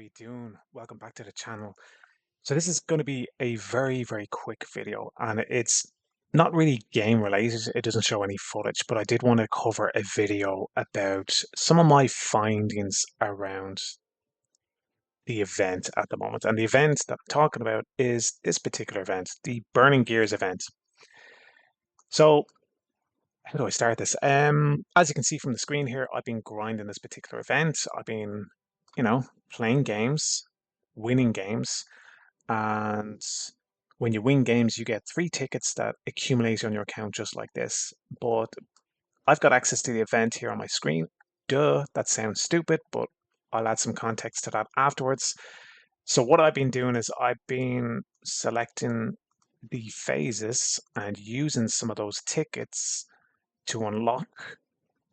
you doing? Welcome back to the channel. So this is going to be a very quick video, and it's not really game related. It doesn't show any footage, but I did want to cover a video about some of my findings around the event at the moment. And the event that I'm talking about is this particular event, the Burning Gears event. So how do I start this? As you can see from the screen here, I've been grinding this particular event. I've been, playing games, winning games. And when you win games, you get 3 tickets that accumulate on your account just like this. But I've got access to the event here on my screen. Duh, that sounds stupid, but I'll add some context to that afterwards. So what I've been doing is I've been selecting the phases and using some of those tickets to unlock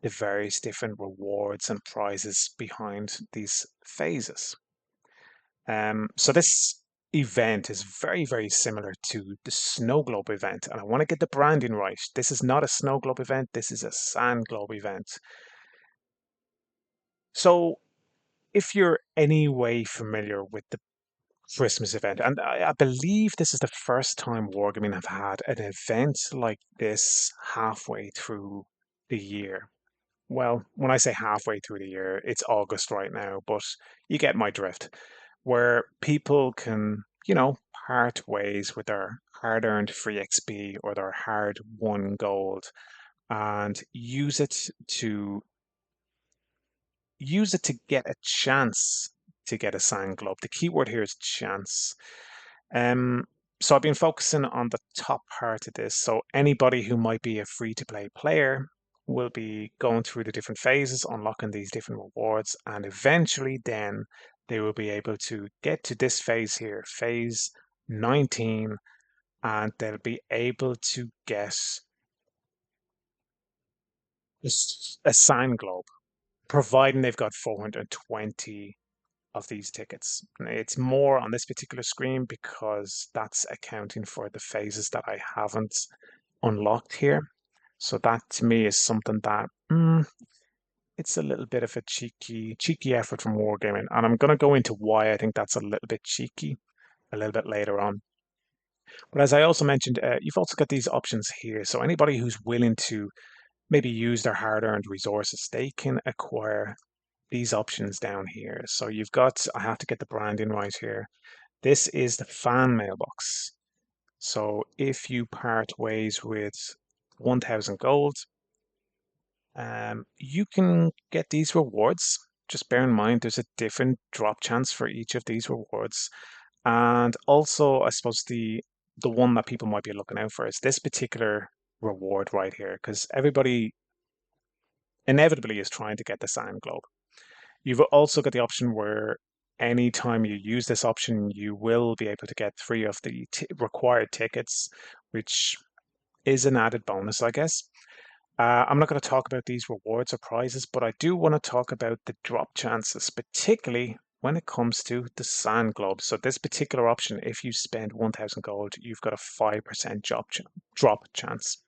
the various different rewards and prizes behind these phases. So this event is very similar to the SandGlobe event, and I want to get the branding right. This is not a SandGlobe event, this is a SandGlobe event. So if you're any way familiar with the Christmas event, and I believe this is the first time Wargaming have had an event like this halfway through the year. Well, when I say halfway through the year, it's August right now, but you get my drift, where people can, part ways with their hard-earned free XP or their hard-won gold and use it to get a chance to get a SandGlobe. The keyword here is chance. Um, so I've been focusing on the top part of this. So anybody who might be a free-to-play player will be going through the different phases, unlocking these different rewards, and eventually then they will be able to get to this phase here, phase 19, and they'll be able to get a SandGlobe, providing they've got 420 of these tickets. It's more on this particular screen because that's accounting for the phases that I haven't unlocked here. So that to me is something that it's a little bit of a cheeky effort from Wargaming. And I'm going to go into why I think that's a little bit cheeky a little bit later on. But as I also mentioned, you've also got these options here. So anybody who's willing to maybe use their hard-earned resources, they can acquire these options down here. So you've got, I have to get the branding right here. This is the fan mailbox. So if you part ways with 1,000 gold, you can get these rewards. Just bear in mind, there's a different drop chance for each of these rewards. And also, I suppose the one that people might be looking out for is this particular reward right here, because everybody inevitably is trying to get the SandGlobe. You've also got the option where anytime you use this option, you will be able to get 3 of the required tickets, which is an added bonus, I guess. I'm not going to talk about these rewards or prizes, but I do want to talk about the drop chances, particularly when it comes to the SandGlobe. So this particular option, if you spend 1,000 gold, you've got a 5% drop chance.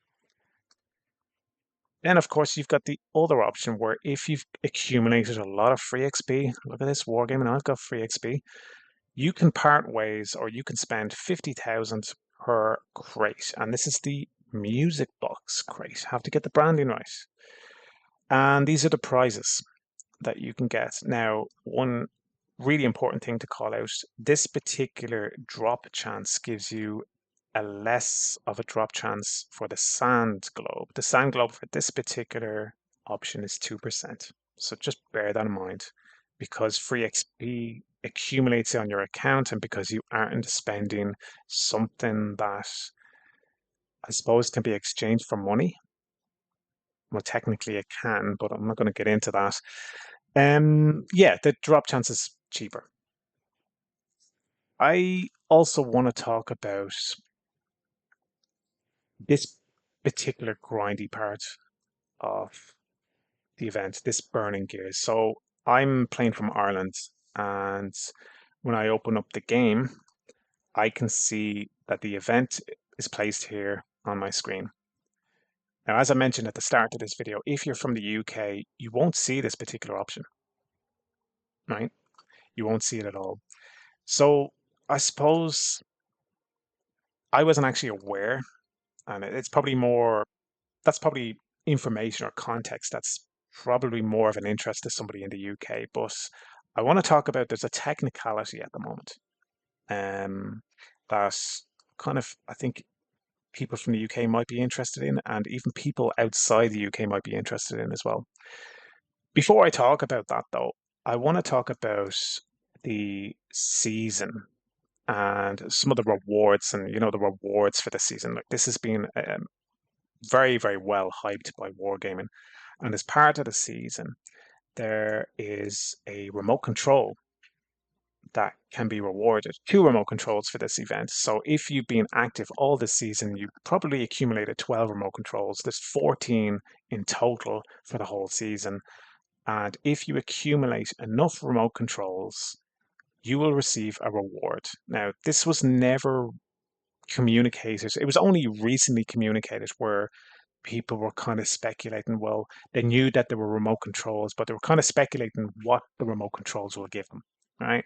Then, of course, you've got the other option where if you've accumulated a lot of free XP, look at this wargaming, I've got free XP, you can part ways or you can spend 50,000 per crate. And this is the music box crate. Have to get the branding right. And these are the prizes that you can get. Now, one really important thing to call out, this particular drop chance gives you a less of a drop chance for the SandGlobe. The SandGlobe for this particular option is 2%. So just bear that in mind because free XP accumulates on your account and because you aren't spending something that I suppose can be exchanged for money. Well, technically it can, but I'm not going to get into that. Yeah, the drop chance is cheaper. I also want to talk about this particular grindy part of the event, this burning gears. So I'm playing from Ireland, and when I open up the game, I can see that the event is placed here on my screen. Now, as I mentioned at the start of this video, if you're from the UK, you won't see this particular option, right? You won't see it at all. So I suppose I wasn't actually aware, and it's probably more, that's probably information or context that's probably more of an interest to somebody in the UK. But I want to talk about, there's a technicality at the moment um, that kind of, I think people from the UK might be interested in, and even people outside the UK might be interested in as well. Before I talk about that, though, I want to talk about the season and some of the rewards, and the rewards for the season. Like, this has been very, very well hyped by wargaming, and as part of the season, there is a remote control that can be rewarded. Two remote controls for this event. So if you've been active all this season, you probably accumulated 12 remote controls. There's 14 in total for the whole season. And if you accumulate enough remote controls, you will receive a reward. Now, this was never communicated. It was only recently communicated where people were kind of speculating. Well, they knew that there were remote controls, but they were kind of speculating what the remote controls will give them, right?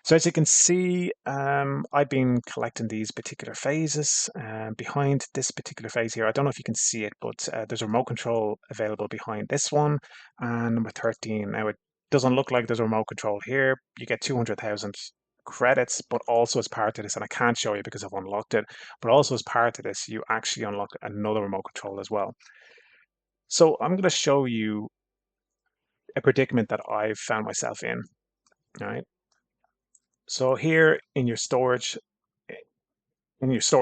So as you can see, I've been collecting these particular phases. Behind this particular phase here, I don't know if you can see it, but there's a remote control available behind this one, and number 13. Now, it doesn't look like there's a remote control here. You get 200,000 credits, but also as part of this, and I can't show you because I've unlocked it, but also as part of this, you actually unlock another remote control as well. So I'm going to show you a predicament that I've found myself in, right? So here in your storage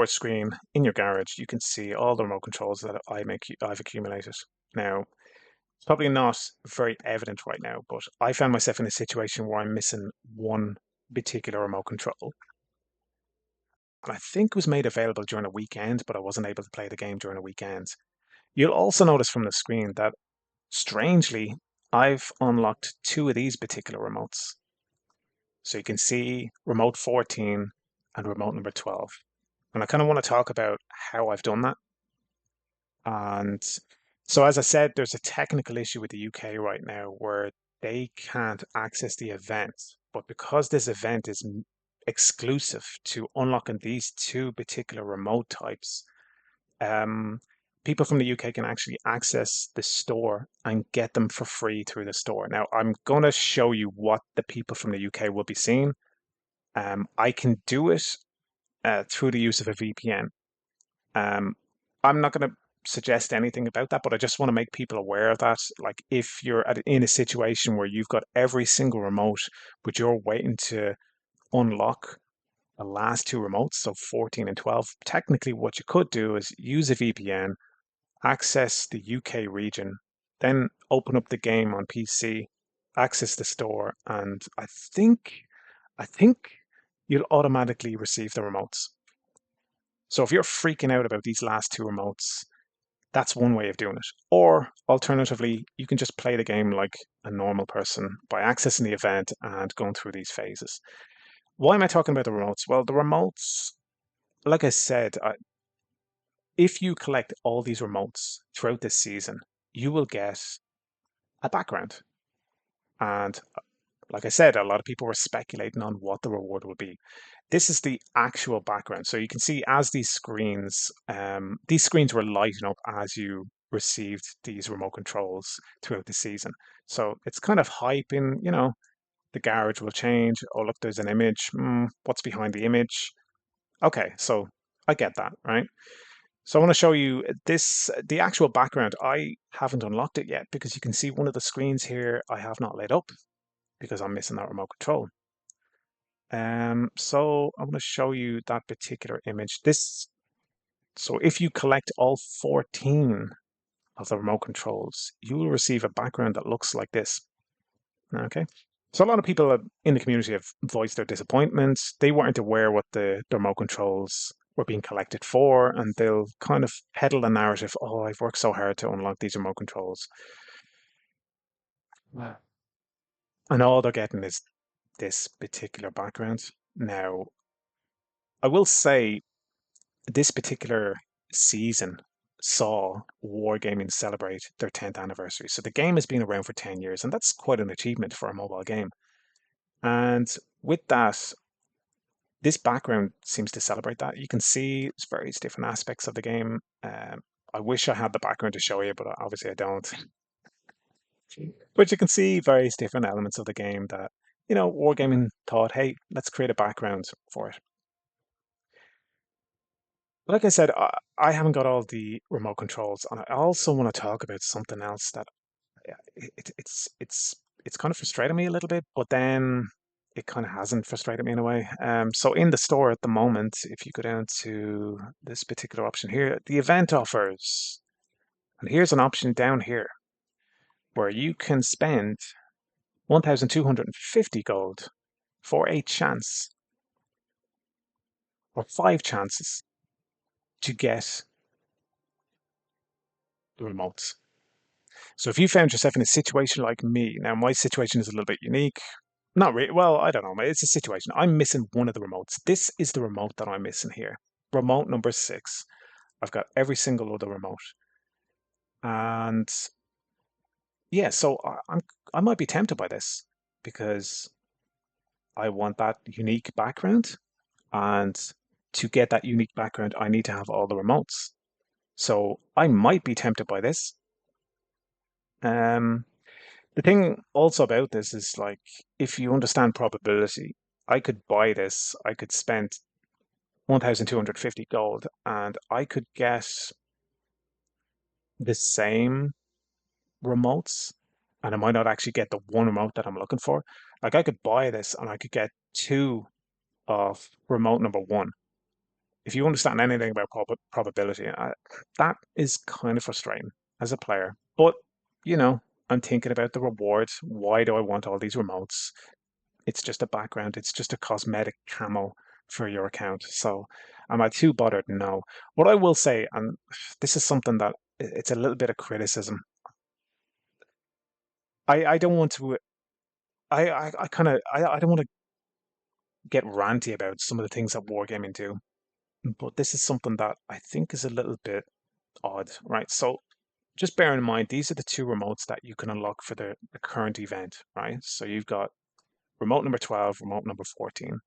screen, in your garage, you can see all the remote controls that I've accumulated. Now, it's probably not very evident right now, but I found myself in a situation where I'm missing one particular remote control. And I think it was made available during a weekend, but I wasn't able to play the game during a weekend. You'll also notice from the screen that, strangely, I've unlocked two of these particular remotes. So you can see remote 14 and remote number 12. And I kind of want to talk about how I've done that. And so, as I said, there's a technical issue with the UK right now where they can't access the event. But because this event is exclusive to unlocking these two particular remote types, um, people from the UK can actually access the store and get them for free through the store. Now, I'm going to show you what the people from the UK will be seeing. I can do it through the use of a VPN. Um, I'm not going to suggest anything about that, but I just want to make people aware of that. Like, if you're in a situation where you've got every single remote, but you're waiting to unlock the last two remotes, so 14 and 12, technically what you could do is use a VPN, access the UK region, then open up the game on PC, access the store, and I think you'll automatically receive the remotes. So if you're freaking out about these last two remotes, that's one way of doing it. Or alternatively, you can just play the game like a normal person by accessing the event and going through these phases. Why am I talking about the remotes? Well, the remotes, like I said, if you collect all these remotes throughout this season, you will get a background. And like I said, a lot of people were speculating on what the reward will be. This is the actual background. So you can see as these screens were lighting up as you received these remote controls throughout the season. So it's kind of hyping, the garage will change. Oh, look, there's an image. What's behind the image? Okay, so I get that, right? So I want to show you the actual background. I haven't unlocked it yet because you can see one of the screens here I have not lit up because I'm missing that remote control. So I'm going to show you that particular image. So if you collect all 14 of the remote controls, you will receive a background that looks like this. Okay. So a lot of people in the community have voiced their disappointment. They weren't aware what the remote controls were being collected for, and they'll kind of peddle the narrative, oh, I've worked so hard to unlock these remote controls. Wow. And all they're getting is this particular background. Now, I will say this particular season saw Wargaming celebrate their 10th anniversary. So the game has been around for 10 years, and that's quite an achievement for a mobile game. And with that, this background seems to celebrate that. You can see it's various different aspects of the game. I wish I had the background to show you, but obviously I don't. But you can see various different elements of the game that, Wargaming thought, hey, let's create a background for it. Like I said, I haven't got all the remote controls, and I also want to talk about something else that it's kind of frustrated me a little bit, but then it kind of hasn't frustrated me in a way. So in the store at the moment, if you go down to this particular option here, the event offers, and here's an option down here where you can spend 1,250 gold for a chance or five chances to get the remotes. So if you found yourself in a situation like me, now my situation is a little bit unique. Not really. Well, I don't know. It's a situation. I'm missing one of the remotes. This is the remote that I'm missing here. Remote number 6. I've got every single other remote. And yeah, so I might be tempted by this because I want that unique background. And to get that unique background, I need to have all the remotes. So I might be tempted by this. Um, the thing also about this is like, if you understand probability, I could buy this. I could spend 1,250 gold, and I could get the same remotes, and I might not actually get the one remote that I'm looking for. Like I could buy this and I could get two of remote number 1. If you understand anything about probability, that is kind of frustrating as a player. But, you know, I'm thinking about the rewards. Why do I want all these remotes? It's just a background. It's just a cosmetic camo for your account. So am I too bothered? No. What I will say, and this is something that it's a little bit of criticism. I don't want to. I kind of I don't want to get ranty about some of the things that wargaming do, but this is something that I think is a little bit odd, right? So just bear in mind these are the two remotes that you can unlock for the current event, right? So you've got remote number 12, remote number 14.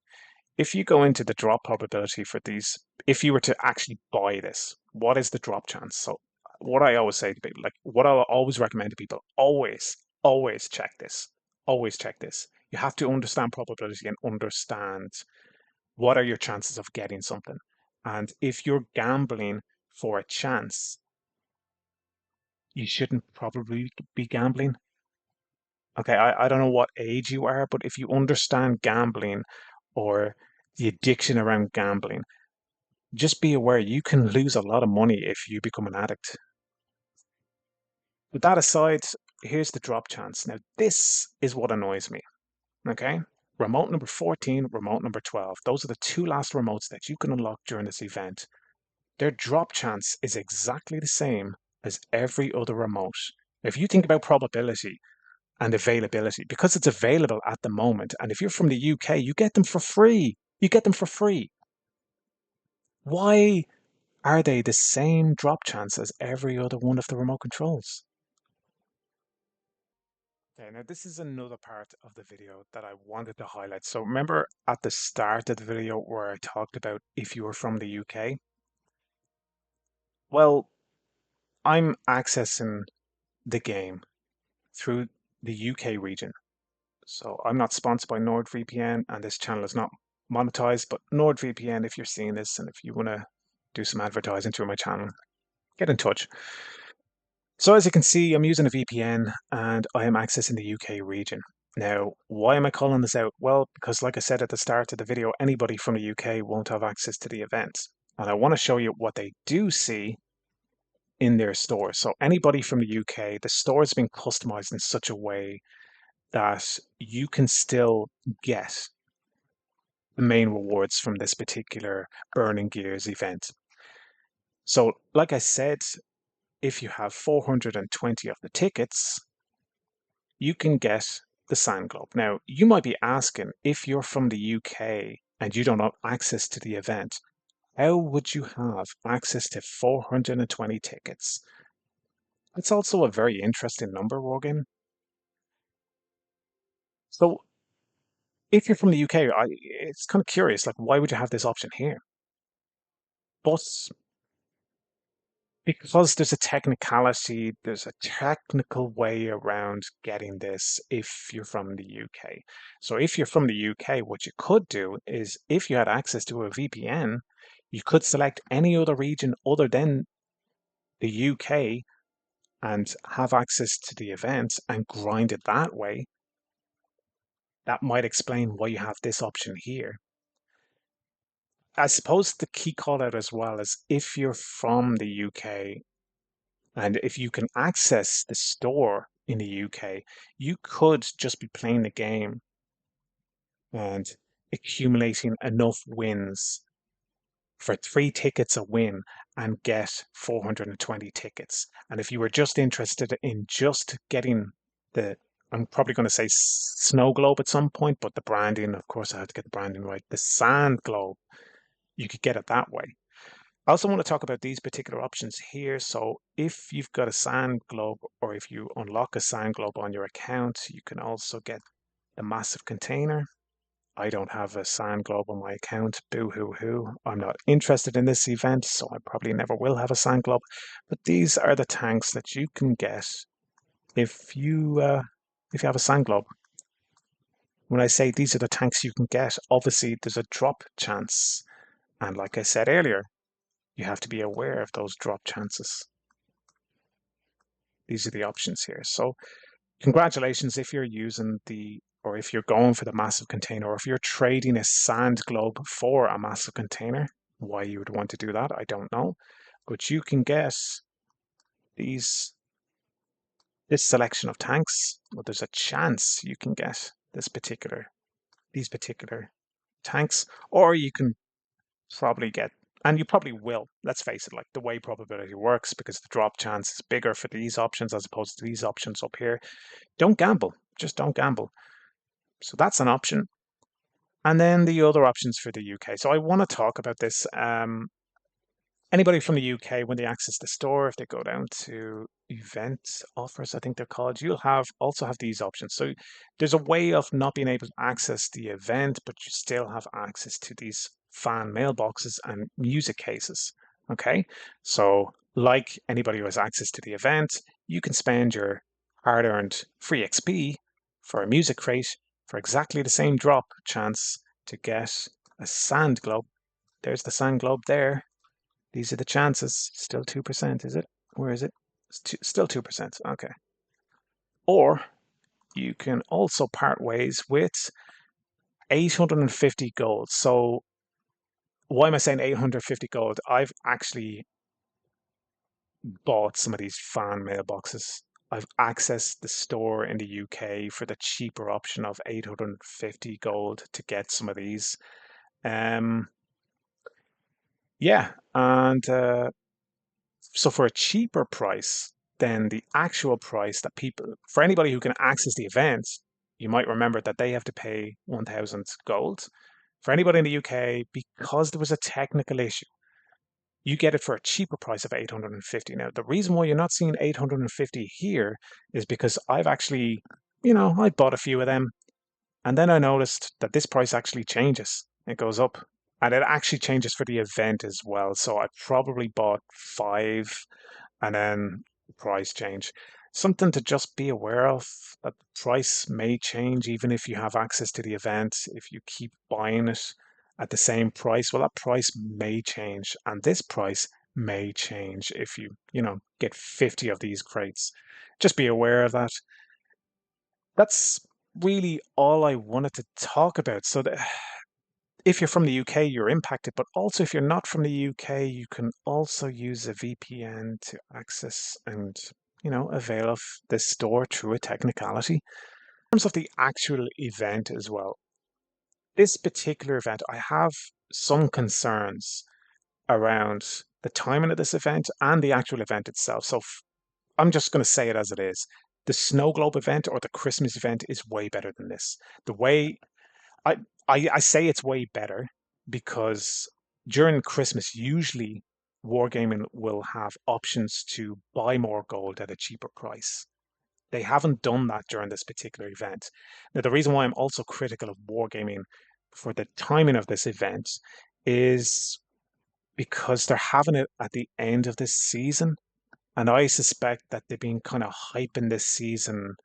If you go into the drop probability for these, if you were to actually buy this, what is the drop chance? So what I always say to people, like what I'll always recommend to people, always check this. Always check this. You have to understand probability and understand what are your chances of getting something. And if you're gambling for a chance, you shouldn't probably be gambling. Okay, I don't know what age you are, but if you understand gambling or the addiction around gambling, just be aware you can lose a lot of money if you become an addict. With that aside, here's the drop chance. Now, this is what annoys me. Okay? Remote number 14, remote number 12. Those are the two last remotes that you can unlock during this event. Their drop chance is exactly the same as every other remote. If you think about probability and availability, because it's available at the moment, and if you're from the UK, you get them for free. You get them for free. Why are they the same drop chance as every other one of the remote controls? Okay, now this is another part of the video that I wanted to highlight. So remember at the start of the video where I talked about if you were from the UK? Well, I'm accessing the game through the UK region. So I'm not sponsored by NordVPN and this channel is not monetized, but NordVPN, if you're seeing this and if you want to do some advertising through my channel, get in touch. So as you can see, I'm using a VPN and I am accessing the UK region. Now, why am I calling this out? Well, because like I said at the start of the video, anybody from the UK won't have access to the event. And I want to show you what they do see in their store. So anybody from the UK, the store has been customized in such a way that you can still get the main rewards from this particular Burning Gears event. So like I said, if you have 420 of the tickets, you can get the SandGlobe. Now, you might be asking if you're from the UK and you don't have access to the event, how would you have access to 420 tickets? It's also a very interesting number, Rogan. So if you're from the UK, it's kind of curious, like why would you have this option here? But because there's a technicality, there's a technical way around getting this if you're from the UK. So if you're from the UK, what you could do is if you had access to a VPN, you could select any other region other than the UK and have access to the event and grind it that way. That might explain why you have this option here. I suppose the key call out as well is if you're from the UK and if you can access the store in the UK, you could just be playing the game and accumulating enough wins for 3 tickets a win and get 420 tickets. And if you were just interested in just getting the, I'm probably going to say Snow Globe at some point, but the branding, of course, I had to get the branding right. The Sand Globe, you could get it that way. I also want to talk about these particular options here. So if you've got a SandGlobe or if you unlock a SandGlobe on your account, you can also get the massive container. I don't have a SandGlobe on my account. Boo hoo hoo. I'm not interested in this event, so I probably never will have a SandGlobe. But these are the tanks that you can get if you have a SandGlobe. When I say these are the tanks you can get, obviously there's a drop chance. And like I said earlier, you have to be aware of those drop chances. These are the options here. So congratulations if you're using or if you're going for the massive container, or if you're trading a sand globe for a massive container. Why you would want to do that, I don't know. But you can get this selection of tanks. Well, there's a chance you can get these particular tanks, or you can probably get, and you probably will, let's face it, like the way probability works, because the drop chance is bigger for these options as opposed to these options up here. Don't gamble, just don't gamble. So that's an option. And then the other options for the UK. So I want to talk about this. Anybody from the UK, when they access the store, if they go down to event offers, I think they're called, you'll also have these options. So there's a way of not being able to access the event, but you still have access to these fan mailboxes and music cases. Okay. So like anybody who has access to the event, you can spend your hard-earned free XP for a music crate for exactly the same drop chance to get a sand globe. There's the sand globe there. These are the chances. Still 2%, is it? Where is it? Still 2%. Okay. Or you can also part ways with 850 gold. So why am I saying 850 gold? I've actually bought some of these fan mailboxes. I've accessed the store in the UK for the cheaper option of 850 gold to get some of these. Um, yeah, and so for a cheaper price than the actual price that for anybody who can access the event, you might remember that they have to pay 1,000 gold. For anybody in the UK, because there was a technical issue, you get it for a cheaper price of 850. Now, the reason why you're not seeing 850 here is because I've actually, I bought a few of them, and then I noticed that this price actually changes. It goes up, and it actually changes for the event as well. So I probably bought 5 and then price change. Something to just be aware of, that the price may change even if you have access to the event. If you keep buying it at the same price, well, that price may change, and this price may change if get 50 of these crates. Just be aware of that. That's really all I wanted to talk about. So that if you're from the UK, you're impacted, but also if you're not from the UK, you can also use a VPN to access and, avail of this store through a technicality. In terms of the actual event as well, this particular event, I have some concerns around the timing of this event and the actual event itself. So I'm just going to say it as it is. The Snow Globe event or the Christmas event is way better than this. The way I, I say it's way better because during Christmas, usually Wargaming will have options to buy more gold at a cheaper price. They haven't done that during this particular event. Now, the reason why I'm also critical of Wargaming for the timing of this event is because they're having it at the end of this season. And I suspect that they've been kind of hyping this season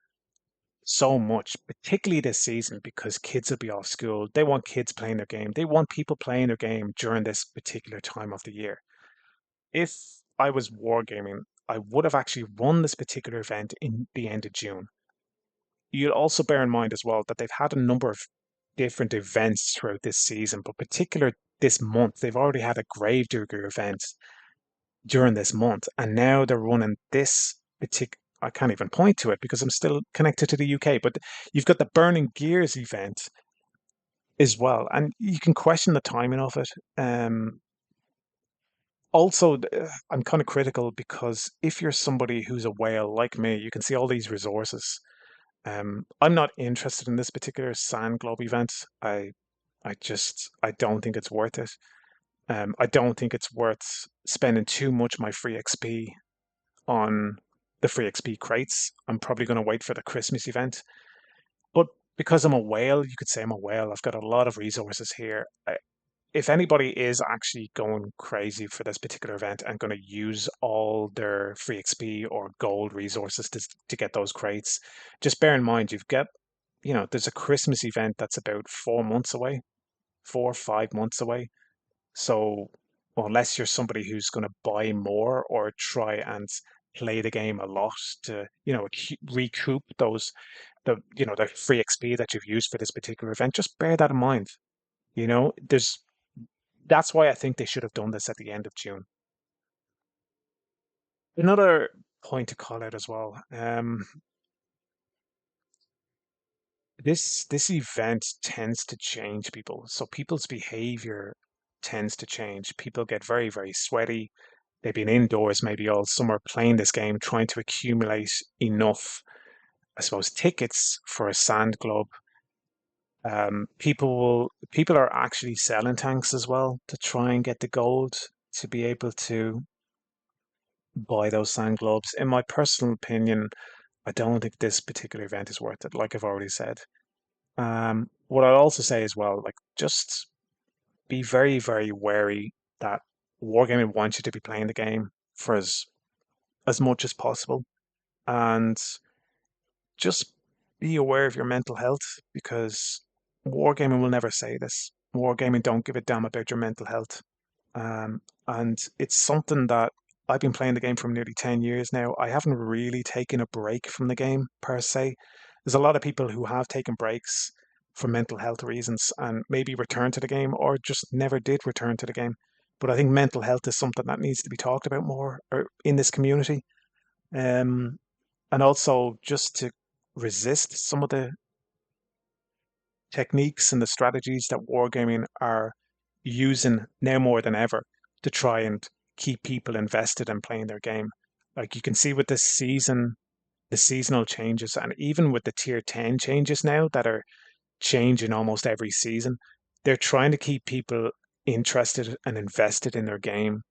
so much, particularly this season, because kids will be off school. They want kids playing their game. They want people playing their game during this particular time of the year. If I was wargaming, I would have actually run this particular event in the end of June. You'll also bear in mind as well that they've had a number of different events throughout this season, but particular this month, they've already had a Gravedigger event during this month, and now they're running this particular. I can't even point to it because I'm still connected to the UK, but you've got the Burning Gears event as well, and you can question the timing of it. Also, I'm kind of critical because if you're somebody who's a whale like me, you can see all these resources. I'm not interested in this particular SandGlobe event. I don't think it's worth it. I don't think it's worth spending too much of my free XP on the free XP crates. I'm probably going to wait for the Christmas event. But because I'm a whale, you could say I'm a whale. I've got a lot of resources here. If anybody is actually going crazy for this particular event and going to use all their free XP or gold resources to get those crates, just bear in mind there's a Christmas event that's about 4 months away, 4 or 5 months away. So unless you're somebody who's going to buy more or try and play the game a lot to, recoup the free XP that you've used for this particular event, just bear that in mind. That's why I think they should have done this at the end of June. Another point to call out as well. This event tends to change people. So people's behavior tends to change. People get very, very sweaty. They've been indoors maybe all summer playing this game, trying to accumulate enough, I suppose, tickets for a SandGlobe. People are actually selling tanks as well to try and get the gold to be able to buy those SandGlobes. In my personal opinion, I don't think this particular event is worth it, like I've already said. What I'd also say as well, like just be very, very wary that Wargaming wants you to be playing the game for as much as possible. And just be aware of your mental health because Wargaming will never say this. Wargaming don't give a damn about your mental health. And it's something that I've been playing the game for nearly 10 years now. I haven't really taken a break from the game per se. There's a lot of people who have taken breaks for mental health reasons and maybe returned to the game or just never did return to the game. But I think mental health is something that needs to be talked about more in this community. Um, and also just to resist some of the techniques and the strategies that wargaming are using now more than ever to try and keep people invested in playing their game. Like you can see with this season, the seasonal changes, and even with the tier 10 changes now that are changing almost every season, they're trying to keep people interested and invested in their game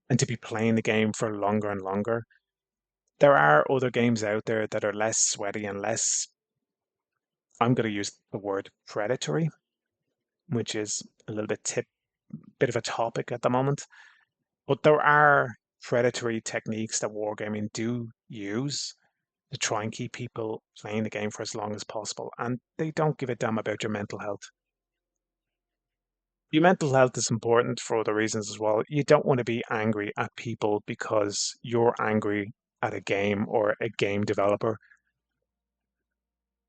and to be playing the game for longer and longer. There are other games out there that are less sweaty and less, I'm going to use the word predatory, which is a little bit of a topic at the moment. But there are predatory techniques that wargaming do use to try and keep people playing the game for as long as possible, and they don't give a damn about your mental health. Your mental health is important for other reasons as well. You don't want to be angry at people because you're angry at a game or a game developer.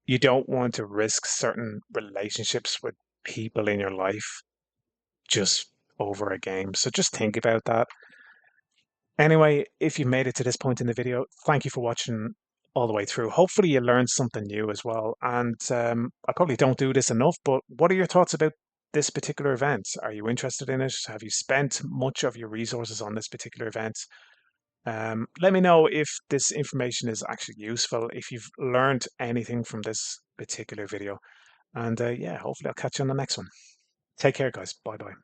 You don't want to risk certain relationships with people in your life just over a game. So just think about that. Anyway, if you made it to this point in the video, thank you for watching all the way through. Hopefully you learned something new as well. And I probably don't do this enough, but what are your thoughts about this particular event? Are you interested in it? Have you spent much of your resources on this particular event? Let me know if this information is actually useful, if you've learned anything from this particular video. And yeah, hopefully I'll catch you on the next one. Take care, guys. Bye bye.